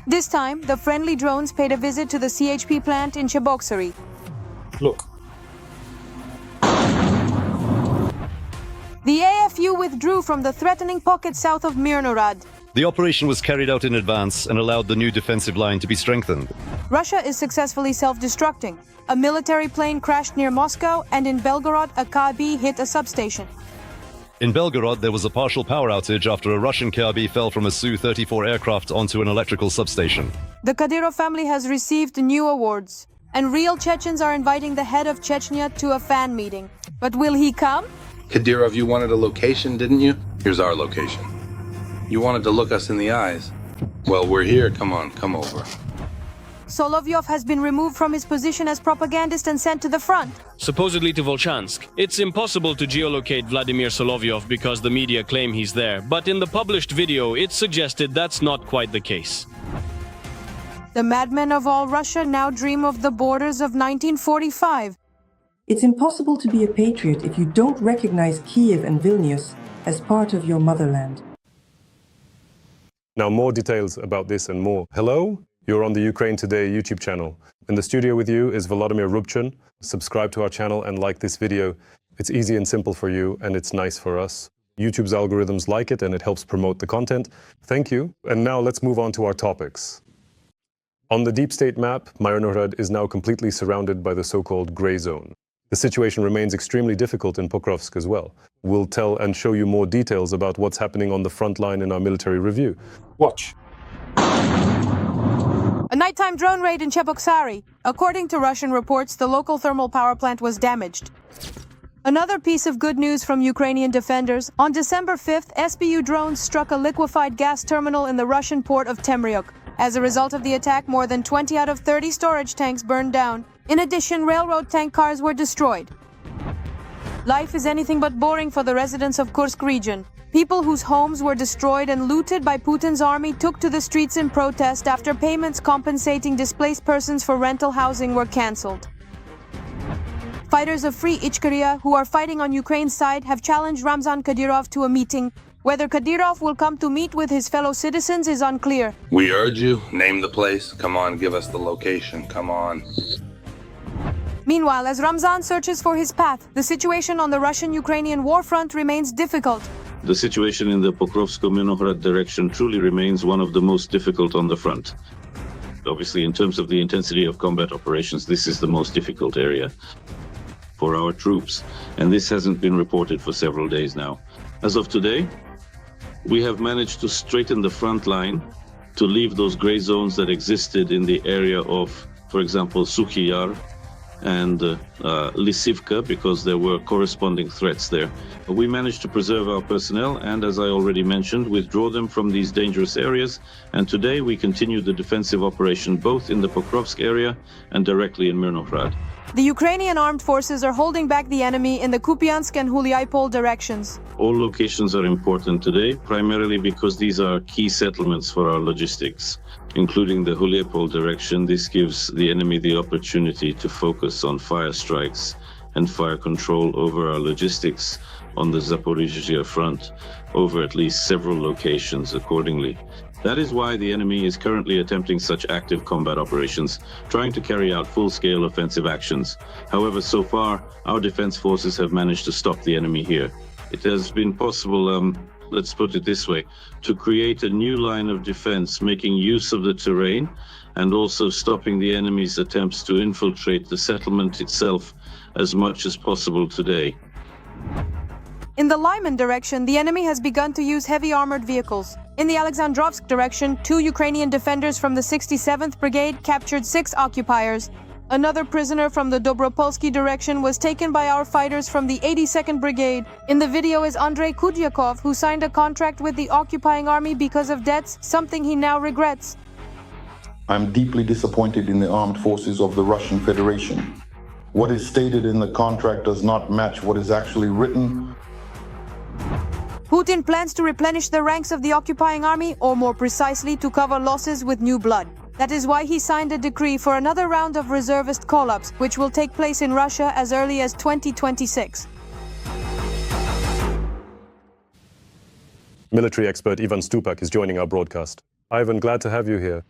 This time, the friendly drones paid a visit to the CHP plant in Cheboksary. Look. The AFU withdrew from the threatening pocket south of Mirnorad. The operation was carried out in advance and allowed the new defensive line to be strengthened. Russia is successfully self-destructing. A military plane crashed near Moscow, and in Belgorod, a Ka-B hit a substation. In Belgorod, there was a partial power outage after a Russian Ka-B fell from a Su-34 aircraft onto an electrical substation. The Kadyrov family has received new awards, and real Chechens are inviting the head of Chechnya to a fan meeting. But will he come? Kadyrov, you wanted a location, didn't you? Here's our location. You wanted to look us in the eyes. Well, we're here. Come on, come over. Solovyov has been removed from his position as propagandist and sent to the front. Supposedly to Volchansk. It's impossible to geolocate Vladimir Solovyov because the media claim he's there, but in the published video it suggested that's not quite the case. The madmen of all Russia now dream of the borders of 1945. It's impossible to be a patriot if you don't recognize Kiev and Vilnius as part of your motherland. Now more details about this and more. Hello, you're on the Ukraine Today YouTube channel. In the studio with you is Volodymyr Rubchyn. Subscribe to our channel and like this video. It's easy and simple for you, and it's nice for us. YouTube's algorithms like it and it helps promote the content. Thank you. And now let's move on to our topics. On the deep state map, Mirnorad is now completely surrounded by the so-called gray zone. The situation remains extremely difficult in Pokrovsk as well. We'll tell and show you more details about what's happening on the front line in our military review. Watch. A nighttime drone raid in Cheboksary. According to Russian reports, the local thermal power plant was damaged. Another piece of good news from Ukrainian defenders. On December 5th, SBU drones struck a liquefied gas terminal in the Russian port of Temryuk. As a result of the attack, more than 20 out of 30 storage tanks burned down. In addition, railroad tank cars were destroyed. Life is anything but boring for the residents of Kursk region. People whose homes were destroyed and looted by Putin's army took to the streets in protest after payments compensating displaced persons for rental housing were cancelled. Fighters of Free Ichkeria, who are fighting on Ukraine's side, have challenged Ramzan Kadyrov to a meeting. Whether Kadyrov will come to meet with his fellow citizens is unclear. We urge you, name the place. Come on, give us the location. Come on. Meanwhile, as Ramzan searches for his path, the situation on the Russian-Ukrainian war front remains difficult. The situation in the Pokrovsk-Mirnorad direction truly remains one of the most difficult on the front. Obviously, in terms of the intensity of combat operations, this is the most difficult area for our troops, and this hasn't been reported for several days now. As of today, we have managed to straighten the front line to leave those gray zones that existed in the area of, for example, Sukhy Yar and Lysivka, because there were corresponding threats there. We managed to preserve our personnel and, as I already mentioned, withdraw them from these dangerous areas, and today we continue the defensive operation both in the Pokrovsk area and directly in Mirnorad. The Ukrainian armed forces are holding back the enemy in the Kupiansk and Huliaipol directions. All locations are important today, primarily because these are key settlements for our logistics. Including the Huliaipol direction, this gives the enemy the opportunity to focus on fire strikes and fire control over our logistics on the Zaporizhzhia front, over at least several locations accordingly. That is why the enemy is currently attempting such active combat operations, trying to carry out full-scale offensive actions. However, so far, our defense forces have managed to stop the enemy here. It has been possible, let's put it this way, to create a new line of defense, making use of the terrain and also stopping the enemy's attempts to infiltrate the settlement itself as much as possible today. In the Lyman direction, the enemy has begun to use heavy armored vehicles. In the Alexandrovsk direction, 2 Ukrainian defenders from the 67th Brigade captured 6 occupiers. Another prisoner from the Dobropolsky direction was taken by our fighters from the 82nd Brigade. In the video is Andrei Kudyakov, who signed a contract with the occupying army because of debts, something he now regrets. I'm deeply disappointed in the armed forces of the Russian Federation. What is stated in the contract does not match what is actually written. Putin plans to replenish the ranks of the occupying army, or more precisely, to cover losses with new blood. That is why he signed a decree for another round of reservist call-ups, which will take place in Russia as early as 2026. Military expert Ivan Stupak is joining our broadcast. Ivan, glad to have you here.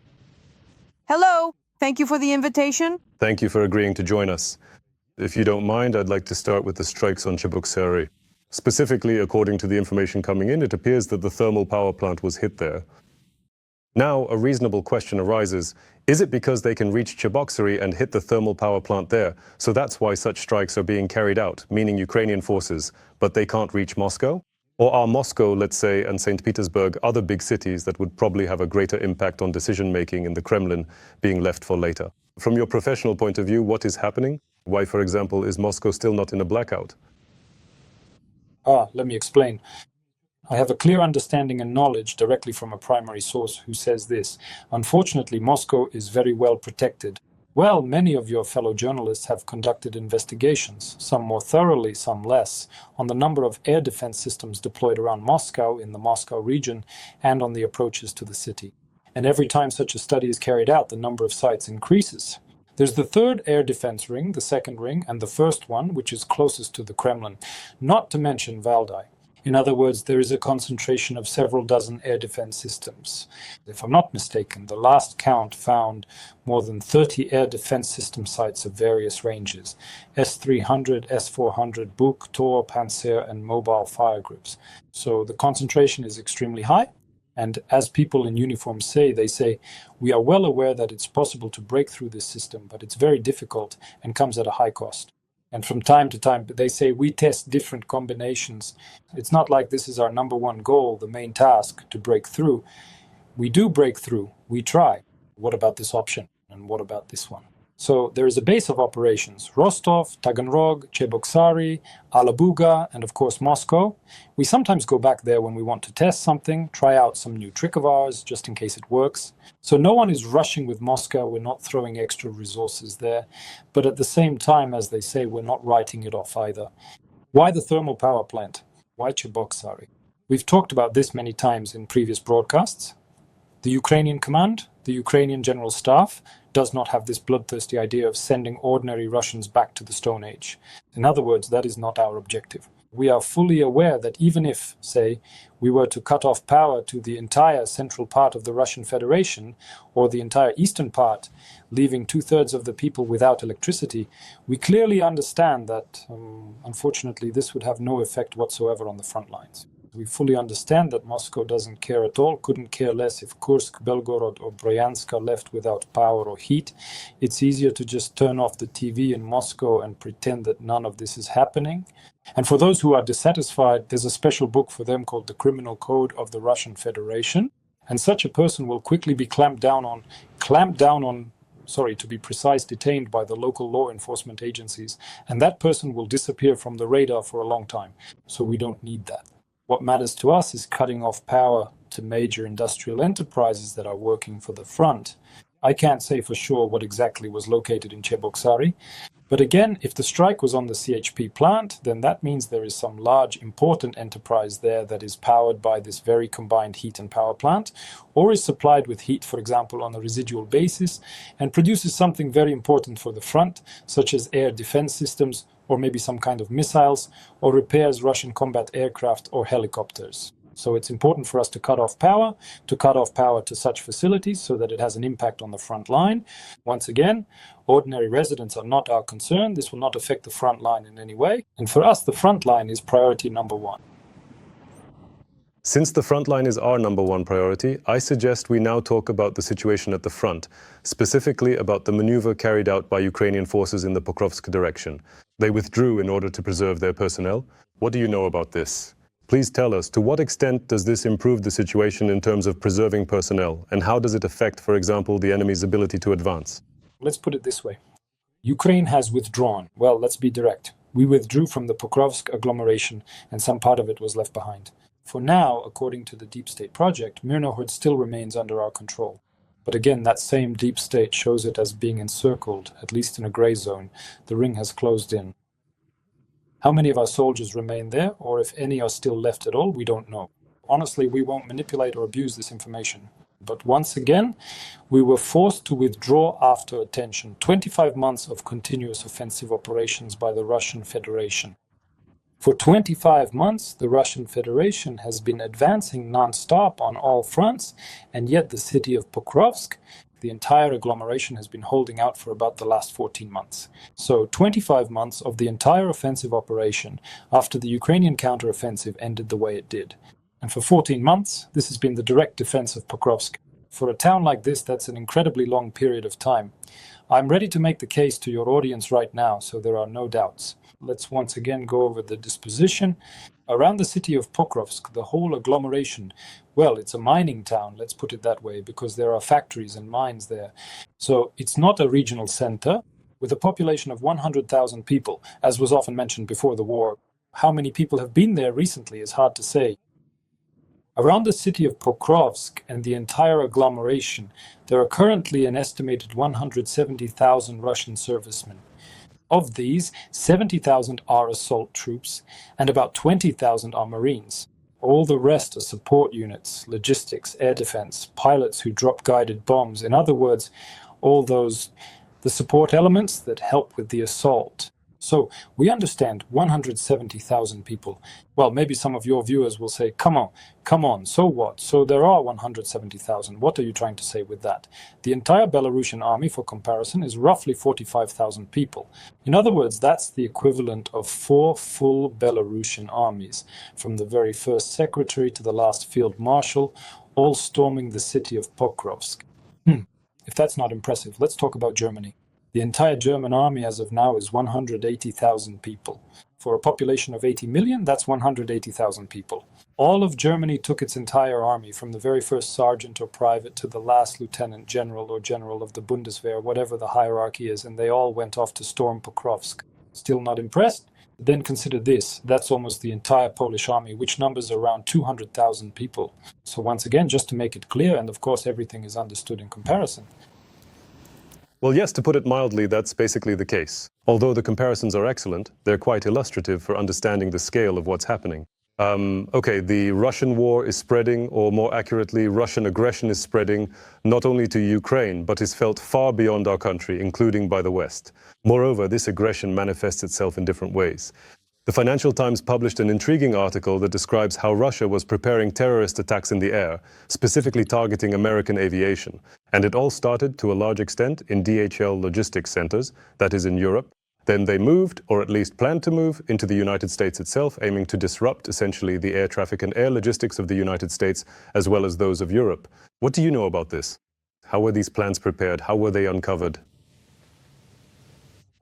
Hello. Thank you for the invitation. Thank you for agreeing to join us. If you don't mind, I'd like to start with the strikes on Cheboksary. Specifically, according to the information coming in, it appears that the thermal power plant was hit there. Now, a reasonable question arises. Is it because they can reach Cheboksary and hit the thermal power plant there? So that's why such strikes are being carried out, meaning Ukrainian forces, but they can't reach Moscow? Or are Moscow, let's say, and St. Petersburg other big cities that would probably have a greater impact on decision-making in the Kremlin being left for later? From your professional point of view, what is happening? Why, for example, is Moscow still not in a blackout? Let me explain. I have a clear understanding and knowledge directly from a primary source who says this. Unfortunately, Moscow is very well protected. Well, many of your fellow journalists have conducted investigations, some more thoroughly, some less, on the number of air defense systems deployed around Moscow, in the Moscow region, and on the approaches to the city. And every time such a study is carried out, the number of sites increases. There's the third air defense ring, the second ring, and the first one, which is closest to the Kremlin, not to mention Valdai. In other words, there is a concentration of several dozen air defense systems. If I'm not mistaken, the last count found more than 30 air defense system sites of various ranges: S-300, S-400, Buk, Tor, Panzer, and mobile fire groups. So the concentration is extremely high. And as people in uniform say, they say, we are well aware that it's possible to break through this system, but it's very difficult and comes at a high cost. And from time to time, they say we test different combinations. It's not like this is our number one goal, the main task, to break through. We do break through. We try. What about this option? And what about this one? So there is a base of operations: Rostov, Taganrog, Cheboksary, Alabuga, and of course Moscow. We sometimes go back there when we want to test something, try out some new trick of ours, just in case it works. So no one is rushing with Moscow. We're not throwing extra resources there. But at the same time, as they say, we're not writing it off either. Why the thermal power plant? Why Cheboksary? We've talked about this many times in previous broadcasts. The Ukrainian command, the Ukrainian general staff, does not have this bloodthirsty idea of sending ordinary Russians back to the Stone Age. In other words, that is not our objective. We are fully aware that even if, say, we were to cut off power to the entire central part of the Russian Federation, or the entire eastern part, leaving 2/3 of the people without electricity, we clearly understand that, unfortunately, this would have no effect whatsoever on the front lines. We fully understand that Moscow doesn't care at all, couldn't care less if Kursk, Belgorod or Bryansk are left without power or heat. It's easier to just turn off the TV in Moscow and pretend that none of this is happening. And for those who are dissatisfied, there's a special book for them called the Criminal Code of the Russian Federation. And such a person will quickly be clamped down on, to be precise, detained by the local law enforcement agencies. And that person will disappear from the radar for a long time. So we don't need that. What matters to us is cutting off power to major industrial enterprises that are working for the front. I can't say for sure what exactly was located in Cheboksary, but again, if the strike was on the CHP plant, then that means there is some large important enterprise there that is powered by this very combined heat and power plant, or is supplied with heat, for example, on a residual basis, and produces something very important for the front, such as air defense systems, or maybe some kind of missiles, or repairs Russian combat aircraft or helicopters. So it's important for us to cut off power to such facilities so that it has an impact on the front line. Once again, ordinary residents are not our concern. This will not affect the front line in any way. And for us, the front line is priority number one. Since the front line is our number one priority, I suggest we now talk about the situation at the front, specifically about the maneuver carried out by Ukrainian forces in the Pokrovsk direction. They withdrew in order to preserve their personnel. What do you know about this? Please tell us, to what extent does this improve the situation in terms of preserving personnel, and how does it affect, for example, the enemy's ability to advance? Let's put it this way. Ukraine has withdrawn. Well, let's be direct. We withdrew from the Pokrovsk agglomeration, and some part of it was left behind. For now, according to the Deep State project, Mirnohod still remains under our control. But again, that same Deep State shows it as being encircled, at least in a gray zone. The ring has closed in. How many of our soldiers remain there, or if any are still left at all, we don't know. Honestly, we won't manipulate or abuse this information. But once again, we were forced to withdraw after, attention, 25 months of continuous offensive operations by the Russian Federation. For 25 months, the Russian Federation has been advancing non-stop on all fronts, and yet the city of Pokrovsk, the entire agglomeration, has been holding out for about the last 14 months. So 25 months of the entire offensive operation after the Ukrainian counteroffensive ended the way it did. And for 14 months, this has been the direct defense of Pokrovsk. For a town like this, that's an incredibly long period of time. I'm ready to make the case to your audience right now, so there are no doubts. Let's once again go over the disposition. Around the city of Pokrovsk, the whole agglomeration, well, it's a mining town, let's put it that way, because there are factories and mines there. So it's not a regional center with a population of 100,000 people, as was often mentioned before the war. How many people have been there recently is hard to say. Around the city of Pokrovsk and the entire agglomeration, there are currently an estimated 170,000 Russian servicemen. Of these, 70,000 are assault troops and about 20,000 are Marines. All the rest are support units, logistics, air defense, pilots who drop guided bombs. In other words, all the support elements that help with the assault. So we understand 170,000 people. Well, maybe some of your viewers will say, come on, so what? So there are 170,000. What are you trying to say with that? The entire Belarusian army, for comparison, is roughly 45,000 people. In other words, that's the equivalent of 4 full Belarusian armies, from the very first secretary to the last field marshal, all storming the city of Pokrovsk. If that's not impressive, let's talk about Germany. The entire German army as of now is 180,000 people. For a population of 80 million, that's 180,000 people. All of Germany took its entire army, from the very first sergeant or private to the last lieutenant general or general of the Bundeswehr, whatever the hierarchy is, and they all went off to storm Pokrovsk. Still not impressed? Then consider this. That's almost the entire Polish army, which numbers around 200,000 people. So once again, just to make it clear, and of course everything is understood in comparison. Well, yes, to put it mildly, that's basically the case. Although the comparisons are excellent, they're quite illustrative for understanding the scale of what's happening. Okay, the Russian war is spreading, or more accurately, Russian aggression is spreading, not only to Ukraine, but is felt far beyond our country, including by the West. Moreover, this aggression manifests itself in different ways. The Financial Times published an intriguing article that describes how Russia was preparing terrorist attacks in the air, specifically targeting American aviation. And it all started, to a large extent, in DHL logistics centers, that is in Europe. Then they moved, or at least planned to move, into the United States itself, aiming to disrupt, essentially, the air traffic and air logistics of the United States, as well as those of Europe. What do you know about this? How were these plans prepared? How were they uncovered?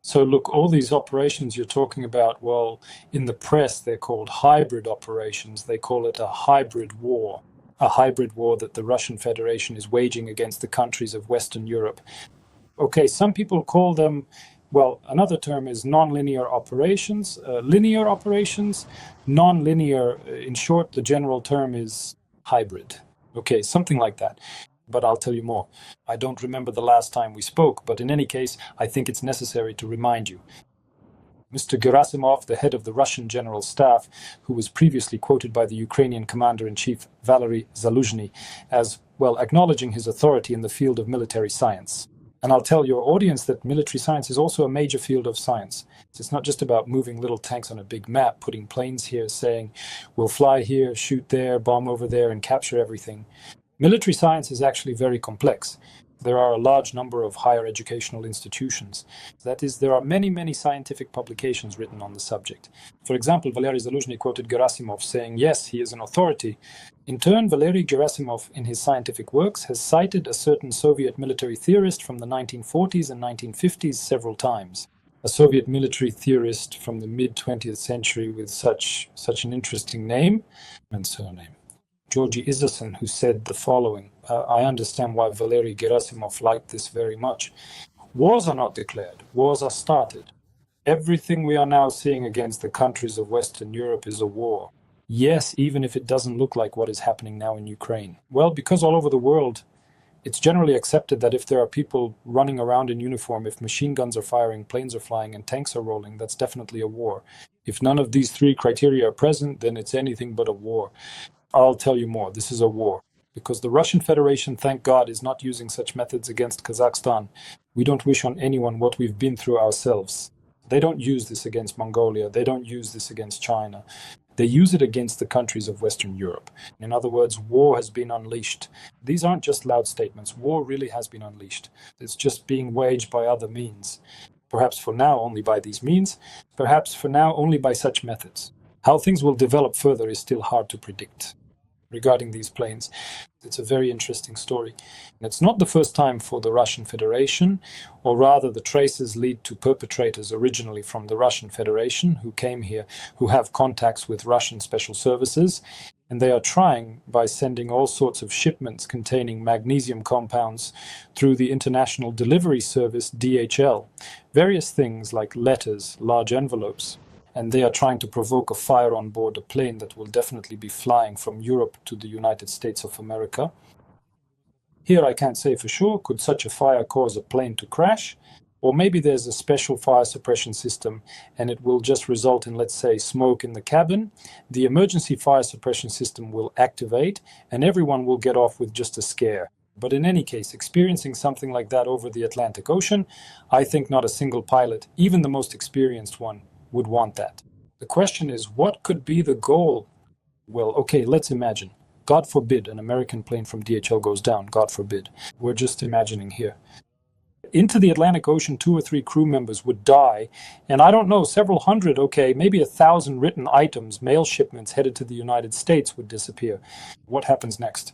So look, all these operations you're talking about, well, in the press they're called hybrid operations. They call it a hybrid war that the Russian Federation is waging against the countries of Western Europe. Okay, some people call them, well, another term is non-linear operations, linear operations, non-linear. In short, the general term is hybrid. Okay, something like that. But I'll tell you more. I don't remember the last time we spoke, but in any case, I think it's necessary to remind you. Mr. Gerasimov, the head of the Russian General Staff, who was previously quoted by the Ukrainian Commander-in-Chief Valery Zaluzhny as, well, acknowledging his authority in the field of military science. And I'll tell your audience that military science is also a major field of science. It's not just about moving little tanks on a big map, putting planes here, saying, we'll fly here, shoot there, bomb over there, and capture everything. Military science is actually very complex. There are a large number of higher educational institutions. That is, there are many, many scientific publications written on the subject. For example, Valery Zaluzhny quoted Gerasimov saying, yes, he is an authority. In turn, Valery Gerasimov, in his scientific works, has cited a certain Soviet military theorist from the 1940s and 1950s several times. A Soviet military theorist from the mid-20th century with such an interesting name and surname. Georgy Isaacson, who said the following, I understand why Valery Gerasimov liked this very much. Wars are not declared, wars are started. Everything we are now seeing against the countries of Western Europe is a war. Yes, even if it doesn't look like what is happening now in Ukraine. Well, because all over the world, it's generally accepted that if there are people running around in uniform, if machine guns are firing, planes are flying, and tanks are rolling, that's definitely a war. If none of these three criteria are present, then it's anything but a war. I'll tell you more. This is a war. Because the Russian Federation, thank God, is not using such methods against Kazakhstan. We don't wish on anyone what we've been through ourselves. They don't use this against Mongolia. They don't use this against China. They use it against the countries of Western Europe. In other words, war has been unleashed. These aren't just loud statements. War really has been unleashed. It's just being waged by other means. Perhaps for now only by these means. Perhaps for now only by such methods. How things will develop further is still hard to predict. Regarding these planes, it's a very interesting story. And it's not the first time for the Russian Federation, or rather the traces lead to perpetrators originally from the Russian Federation who came here, who have contacts with Russian special services, and they are trying, by sending all sorts of shipments containing magnesium compounds through the International Delivery Service, DHL, various things like letters, large envelopes, and they are trying to provoke a fire on board a plane that will definitely be flying from Europe to the United States of America. Here I can't say for sure, could such a fire cause a plane to crash? Or maybe there's a special fire suppression system and it will just result in, let's say, smoke in the cabin. The emergency fire suppression system will activate and everyone will get off with just a scare. But in any case, experiencing something like that over the Atlantic Ocean, I think not a single pilot, even the most experienced one, would want that. The question is, what could be the goal? Well, okay, let's imagine. God forbid an American plane from DHL goes down, God forbid. We're just imagining here. Into the Atlantic Ocean, 2 or 3 crew members would die, and I don't know, several hundred, okay, maybe 1,000 written items, mail shipments headed to the United States would disappear. What happens next?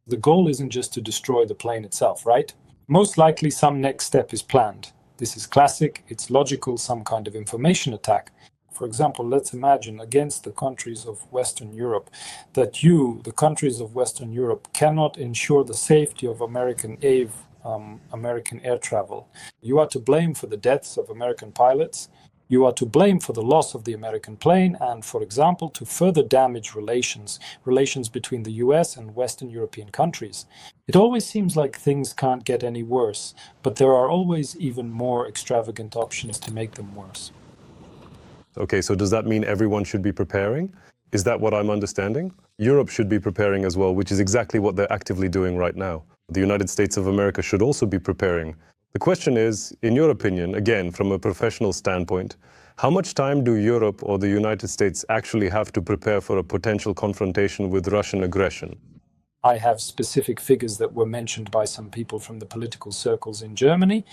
The goal isn't just to destroy the plane itself, right? Most likely some next step is planned. This is classic, it's logical, some kind of information attack. For example, let's imagine against the countries of Western Europe that the countries of Western Europe, cannot ensure the safety of American air travel. You are to blame for the deaths of American pilots. You are to blame for the loss of the American plane and, for example, to further damage relations between the US and Western European countries. It always seems like things can't get any worse, but there are always even more extravagant options to make them worse. Okay, so does that mean everyone should be preparing? Is that what I'm understanding? Europe should be preparing as well, which is exactly what they're actively doing right now. The United States of America should also be preparing. The question is, in your opinion, again, from a professional standpoint, how much time do Europe or the United States actually have to prepare for a potential confrontation with Russian aggression? I have specific figures that were mentioned by some people from the political circles in Germany.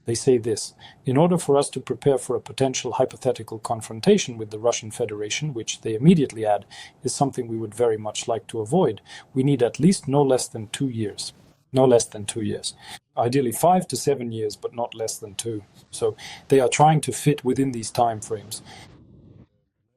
They say this: in order for us to prepare for a potential hypothetical confrontation with the Russian Federation, which they immediately add is something we would very much like to avoid, we need at least no less than 2 years. No less than 2 years. Ideally 5 to 7 years, but not less than 2. So they are trying to fit within these time frames.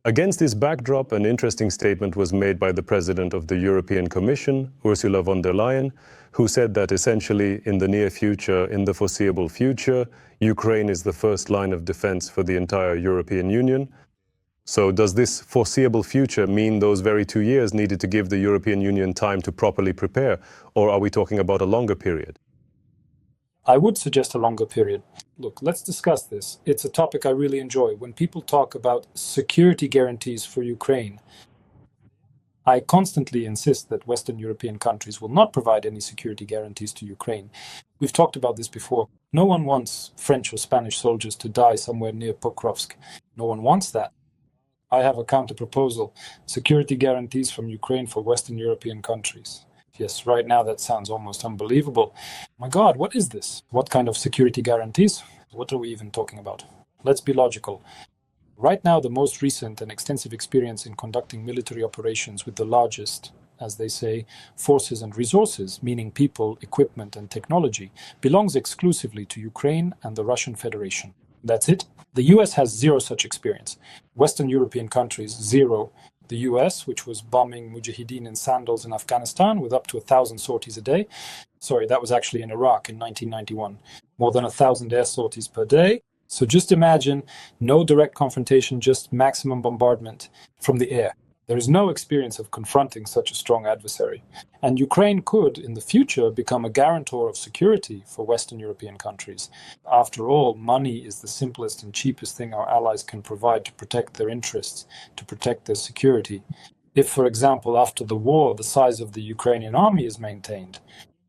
Against this backdrop, an interesting statement was made by the President of the European Commission, Ursula von der Leyen, who said that essentially in the near future, in the foreseeable future, Ukraine is the first line of defense for the entire European Union. So does this foreseeable future mean those very 2 years needed to give the European Union time to properly prepare, or are we talking about a longer period? I would suggest a longer period. Look, let's discuss this. It's a topic I really enjoy. When people talk about security guarantees for Ukraine, I constantly insist that Western European countries will not provide any security guarantees to Ukraine. We've talked about this before. No one wants French or Spanish soldiers to die somewhere near Pokrovsk. No one wants that. I have a counter-proposal: security guarantees from Ukraine for Western European countries. Yes, right now that sounds almost unbelievable. My God, what is this? What kind of security guarantees? What are we even talking about? Let's be logical. Right now, the most recent and extensive experience in conducting military operations with the largest, as they say, forces and resources, meaning people, equipment and technology, belongs exclusively to Ukraine and the Russian Federation. That's it. The US has zero such experience. Western European countries, zero. The US, which was bombing Mujahideen in sandals in Afghanistan with up to 1,000 sorties a day. Sorry, that was actually in Iraq in 1991. More than 1,000 air sorties per day. So just imagine no direct confrontation, just maximum bombardment from the air. There is no experience of confronting such a strong adversary. And Ukraine could, in the future, become a guarantor of security for Western European countries. After all, money is the simplest and cheapest thing our allies can provide to protect their interests, to protect their security. If, for example, after the war, the size of the Ukrainian army is maintained,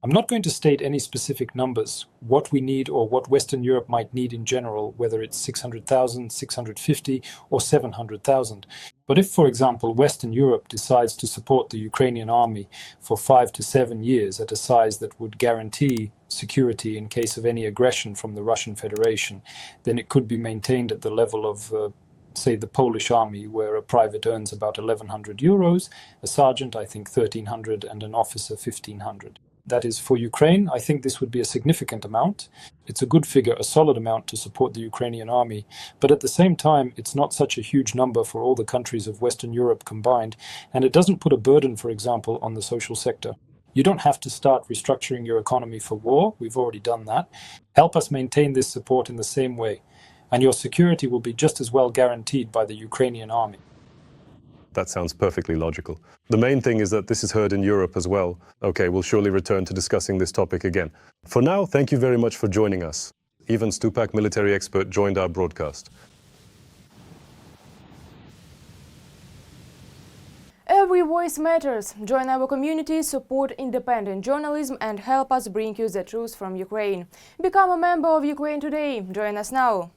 I'm not going to state any specific numbers, what we need or what Western Europe might need in general, whether it's 600,000, 650 or 700,000. But if, for example, Western Europe decides to support the Ukrainian army for 5 to 7 years at a size that would guarantee security in case of any aggression from the Russian Federation, then it could be maintained at the level of say the Polish army, where a private earns about 1,100 euros, a sergeant I think 1,300 and an officer 1,500. That is, for Ukraine, I think this would be a significant amount. It's a good figure, a solid amount to support the Ukrainian army. But at the same time, it's not such a huge number for all the countries of Western Europe combined, and it doesn't put a burden, for example, on the social sector. You don't have to start restructuring your economy for war. We've already done that. Help us maintain this support in the same way, and your security will be just as well guaranteed by the Ukrainian army. That sounds perfectly logical. The main thing is that this is heard in Europe as well. Okay, we'll surely return to discussing this topic again. For now, thank you very much for joining us. Ivan Stupak, military expert, joined our broadcast. Every voice matters. Join our community, support independent journalism and help us bring you the truth from Ukraine. Become a member of Ukraine Today. Join us now.